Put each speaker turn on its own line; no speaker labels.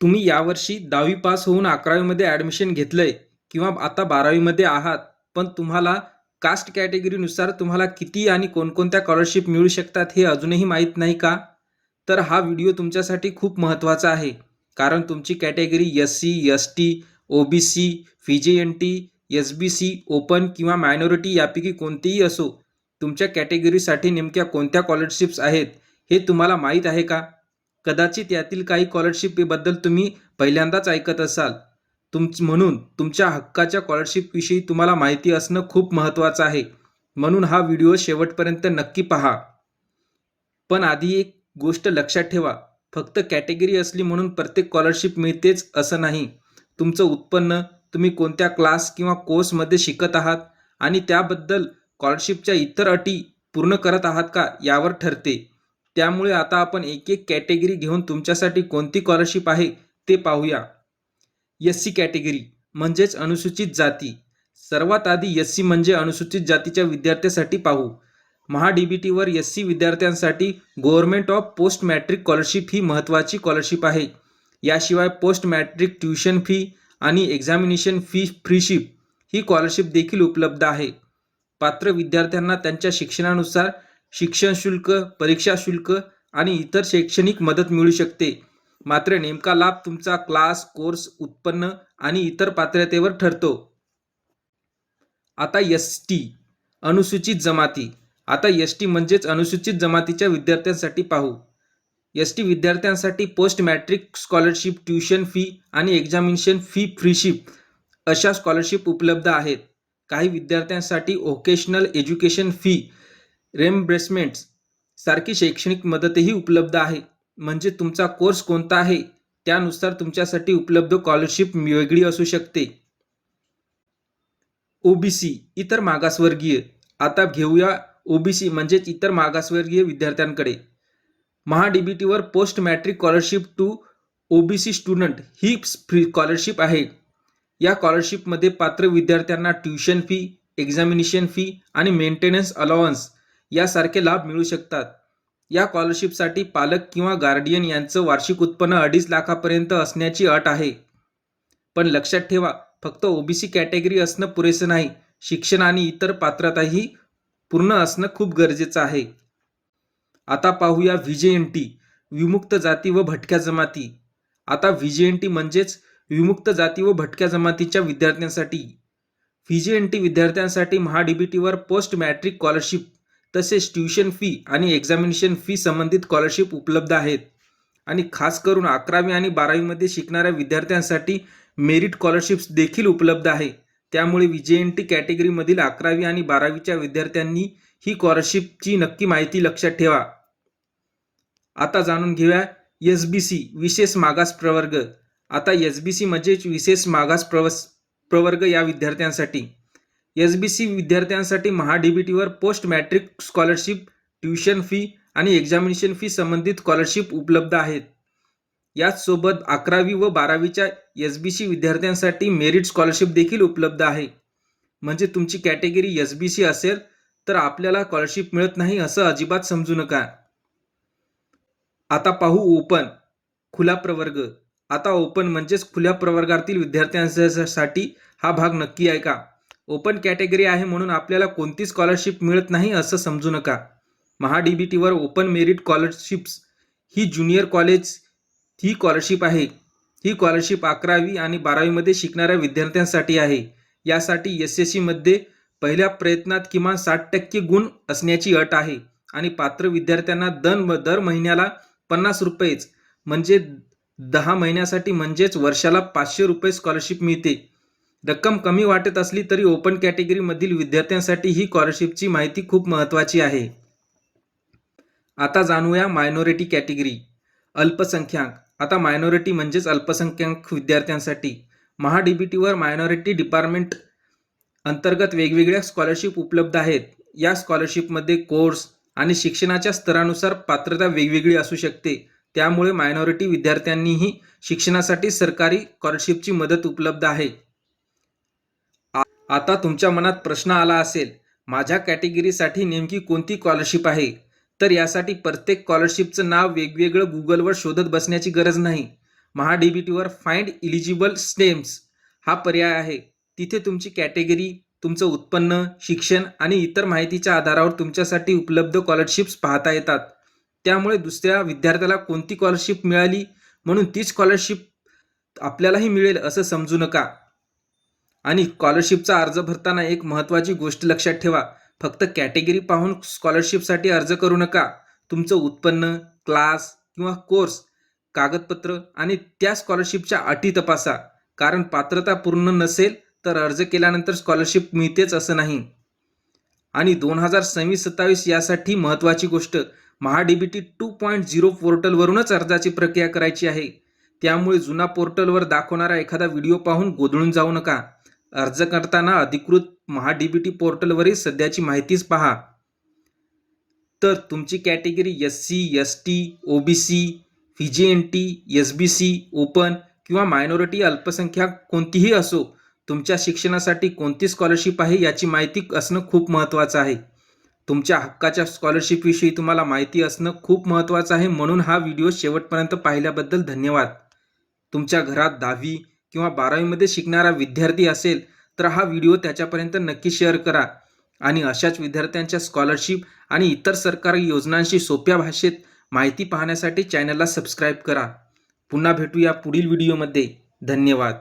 तुम्ही यावर्षी 10वी पास होऊन 11वी मध्ये ॲडमिशन घेतलंय किंवा आता 12वी मध्ये आहात, पण तुम्हाला कास्ट कॅटेगरीनुसार तुम्हाला किती आणि कोणकोणत्या स्कॉलरशिप मिळू शकतात हे अजूनही माहीत नाही का? तर हा व्हिडिओ तुमच्यासाठी खूप महत्त्वाचा आहे. कारण तुमची कॅटेगरी एस-सी, एस-टी, ओ-बी-सी, व्ही-जे-एन-टी, एस-बी-सी, ओपन किंवा मायनॉरिटी यापैकी कोणतीही असो, तुमच्या कॅटेगरीसाठी नेमक्या कोणत्या स्कॉलरशिप्स आहेत हे तुम्हाला माहीत आहे का? कदाचित यातील काही स्कॉलरशिपबद्दल तुम्ही पहिल्यांदाच ऐकत असाल. म्हणून तुमच्या हक्काच्या स्कॉलरशिपविषयी तुम्हाला माहिती असणं खूप महत्त्वाचं आहे. म्हणून हा व्हिडिओ शेवटपर्यंत नक्की पहा. पण आधी एक गोष्ट लक्षात ठेवा, फक्त कॅटेगरी असली म्हणून प्रत्येक स्कॉलरशिप मिळतेच असं नाही. तुमचं उत्पन्न, तुम्ही कोणत्या क्लास किंवा कोर्समध्ये शिकत आहात आणि त्याबद्दल स्कॉलरशिपच्या इतर अटी पूर्ण करत आहात का यावर ठरते. त्यामुळे आता आपण एक एक कॅटेगरी घेऊन तुमच्यासाठी कोणती स्कॉलरशिप आहे ते पाहूया. एस-सी कॅटेगरी म्हणजेच अनुसूचित जाती. सर्वात आधी एस-सी म्हणजे अनुसूचित जातीच्या विद्यार्थ्यांसाठी पाहू. महा-डी-बी-टीवर एस-सी विद्यार्थ्यांसाठी government of post matric scholarship ही महत्त्वाची स्कॉलरशिप आहे. याशिवाय पोस्ट मॅट्रिक ट्युशन फी आणि एक्झामिनेशन फी फ्रीशिप ही स्कॉलरशिप देखील उपलब्ध आहे. पात्र विद्यार्थ्यांना त्यांच्या शिक्षणानुसार शिक्षण शुल्क, परीक्षा शुल्क आणि इतर शैक्षणिक मदत मिळू शकते. मात्र नेमका लाभ तुमचा क्लास, कोर्स, उत्पन्न आणि इतर पात्रतेवर ठरतो. आता एस-टी अनुसूचित जमाती. आता एस-टी म्हणजेच अनुसूचित जमातीच्या विद्यार्थ्यांसाठी पाहू. एस-टी विद्यार्थ्यांसाठी post matric scholarship, tuition fee आणि एक्झामिनेशन फी फ्रीशिप अशा स्कॉलरशिप उपलब्ध आहेत. काही विद्यार्थ्यांसाठी व्होकेशनल एज्युकेशन फी रिइंबर्समेंट्स सारखी शैक्षणिक मदतही उपलब्ध आहे. म्हणजे तुमचा कोर्स कोणता आहे त्यानुसार तुमच्यासाठी उपलब्ध स्कॉलरशिप वेगळी असू शकते. ओबीसी इतर मागासवर्गीय. आता घेऊया ओबीसी म्हणजेच इतर मागासवर्गीय विद्यार्थ्यांकडे. महा-डी-बी-टीवर post matric scholarship to OBC student ही स्कॉलरशिप आहे. या स्कॉलरशिपमध्ये पात्र विद्यार्थ्यांना ट्युशन फी, एक्झामिनेशन फी आणि मेंटेनन्स अलाउन्स यासारखे लाभ मिळू शकतात. या स्कॉलरशिपसाठी पालक किंवा गार्डियन यांचं वार्षिक उत्पन्न 2.5 लाखापर्यंत असण्याची अट आहे. पण लक्षात ठेवा, फक्त ओबीसी कॅटेगरी असणं पुरेसं नाही. शिक्षण आणि इतर पात्रताही पूर्ण असणं खूप गरजेचं आहे. आता पाहूया व्ही-जे-एन-टी विमुक्त जाती व भटक्या जमाती. आता व्ही-जे-एन-टी म्हणजेच विमुक्त जाती व भटक्या जमातीच्या विद्यार्थ्यांसाठी. व्ही-जे-एन-टी विद्यार्थ्यांसाठी महा-डी-बी-टीवर पोस्ट मॅट्रिक स्कॉलरशिप तसेच ट्युशन फी आणि एक्झामिनेशन फी संबंधित स्कॉलरशिप उपलब्ध आहेत. आणि खास करून 11वी आणि 12वी मध्ये शिकणाऱ्या विद्यार्थ्यांसाठी मेरिट स्कॉलरशिप्स देखील उपलब्ध आहे. त्यामुळे व्ही-जे-एन-टी कॅटेगरीमधील 11वी आणि 12वीच्या विद्यार्थ्यांनी ही स्कॉलरशिपची नक्की माहिती लक्षात ठेवा. आता जाणून घेऊया एस-बी-सी विशेष मागास प्रवर्ग. आता एस-बी-सी म्हणजेच विशेष मागास प्रवर्ग या विद्यार्थ्यांसाठी. एस-बी-सी विद्यार्थ्यांसाठी महा-डी-बी-टीवर post matric scholarship, tuition fee आणि एक्झामिनेशन फी संबंधित स्कॉलरशिप उपलब्ध आहेत. याचसोबत 11वी व 12वीच्या एस-बी-सी विद्यार्थ्यांसाठी मेरिट स्कॉलरशिप देखील उपलब्ध आहे. म्हणजे तुमची कॅटेगरी एस-बी-सी असेल तर आपल्याला स्कॉलरशिप मिळत नाही असं अजिबात समजू नका. आता पाहू ओपन खुला प्रवर्ग. आता ओपन म्हणजेच खुल्या प्रवर्गातील विद्यार्थ्यांसाठी हा भाग नक्की आहे का. ओपन कॅटेगरी आहे म्हणून आपल्याला कोणती स्कॉलरशिप मिळत नाही असं समजू नका. महा-डी-बी-टीवर ओपन मेरिट स्कॉलरशिप्स ही ज्युनियर कॉलेज ही स्कॉलरशिप आहे. ही स्कॉलरशिप 11वी आणि 12वी मध्ये शिकणाऱ्या विद्यार्थ्यांसाठी आहे. यासाठी एस-एस-सी मध्ये पहिल्या प्रयत्नात किमान 60% गुण असण्याची अट आहे. आणि पात्र विद्यार्थ्यांना दर महिन्याला 50 रुपयेच म्हणजे 10 महिन्यासाठी म्हणजेच वर्षाला 500 रुपये स्कॉलरशिप मिळते. रक्कम कमी वाटत असली तरी ओपन कॅटेगरीमधील विद्यार्थ्यांसाठी ही स्कॉलरशिपची माहिती खूप महत्त्वाची आहे. आता जाणूया मायनॉरिटी कॅटेगरी अल्पसंख्याक. आता मायनॉरिटी म्हणजेच अल्पसंख्याक विद्यार्थ्यांसाठी. महा-डी-बी-टीवर मायनॉरिटी डिपार्टमेंट अंतर्गत वेगवेगळ्या स्कॉलरशिप उपलब्ध आहेत. या स्कॉलरशिपमध्ये कोर्स आणि शिक्षणाच्या स्तरानुसार पात्रता वेगवेगळी असू शकते. त्यामुळे मायनॉरिटी विद्यार्थ्यांनीही शिक्षणासाठी सरकारी स्कॉलरशिपची मदत उपलब्ध आहे. आता तुमच्या मनात प्रश्न आला असेल, माझ्या कॅटेगरीसाठी नेमकी कोणती स्कॉलरशिप आहे. तर यासाठी प्रत्येक स्कॉलरशिपचं नाव वेगवेगळं गुगलवर शोधत बसण्याची गरज नाही. महा DBTवर फाइंड इलिजिबल स्टेम्स हा पर्याय आहे. तिथे तुमची कॅटेगरी, तुमचं उत्पन्न, शिक्षण आणि इतर माहितीच्या आधारावर तुमच्यासाठी उपलब्ध स्कॉलरशिप्स पाहता येतात. त्यामुळे दुसऱ्या विद्यार्थ्याला कोणती स्कॉलरशिप मिळाली म्हणून ती स्कॉलरशिप आपल्यालाही मिळेल असं समजू नका. आणि स्कॉलरशिपचा अर्ज भरताना एक महत्त्वाची गोष्ट लक्षात ठेवा. फक्त कॅटेगरी पाहून स्कॉलरशिपसाठी अर्ज करू नका. तुमचं उत्पन्न, क्लास किंवा कोर्स, कागदपत्र आणि त्या स्कॉलरशिपच्या अटी तपासा. कारण पात्रता पूर्ण नसेल तर अर्ज केल्यानंतर स्कॉलरशिप मिळतेच असं नाही. आणि 2026-27 यासाठी महत्त्वाची गोष्ट, महा DBT 2.0 पोर्टलवरूनच अर्जाची प्रक्रिया करायची आहे. त्यामुळे जुना पोर्टलवर दाखवणारा एखादा व्हिडिओ पाहून गोंधळून जाऊ नका. अर्ज करताना अधिकृत महा DBT पोर्टलवरील सध्याची माहितीच पहा. तर तुमची category SC, ST, OBC, VJNT, SBC, open किंवा मायनॉरिटी अल्पसंख्याक कोणतीही असो, तुमच्या शिक्षणासाठी कोणती स्कॉलरशिप आहे याची माहिती असणं खूप महत्त्वाचं आहे. तुमच्या हक्काच्या स्कॉलरशिपविषयी तुम्हाला माहिती असणं खूप महत्त्वाचं आहे. म्हणून हा व्हिडिओ शेवटपर्यंत पाहिल्याबद्दल धन्यवाद. तुमच्या घरात 10वी किंवा 12वीमध्ये शिकणारा विद्यार्थी असेल तर हा व्हिडिओ त्याच्यापर्यंत नक्की शेअर करा. आणि अशाच विद्यार्थ्यांच्या स्कॉलरशिप आणि इतर सरकारी योजनांशी सोप्या भाषेत माहिती पाहण्यासाठी चॅनलला सबस्क्राईब करा. पुन्हा भेटूया पुढील व्हिडिओमध्ये. धन्यवाद.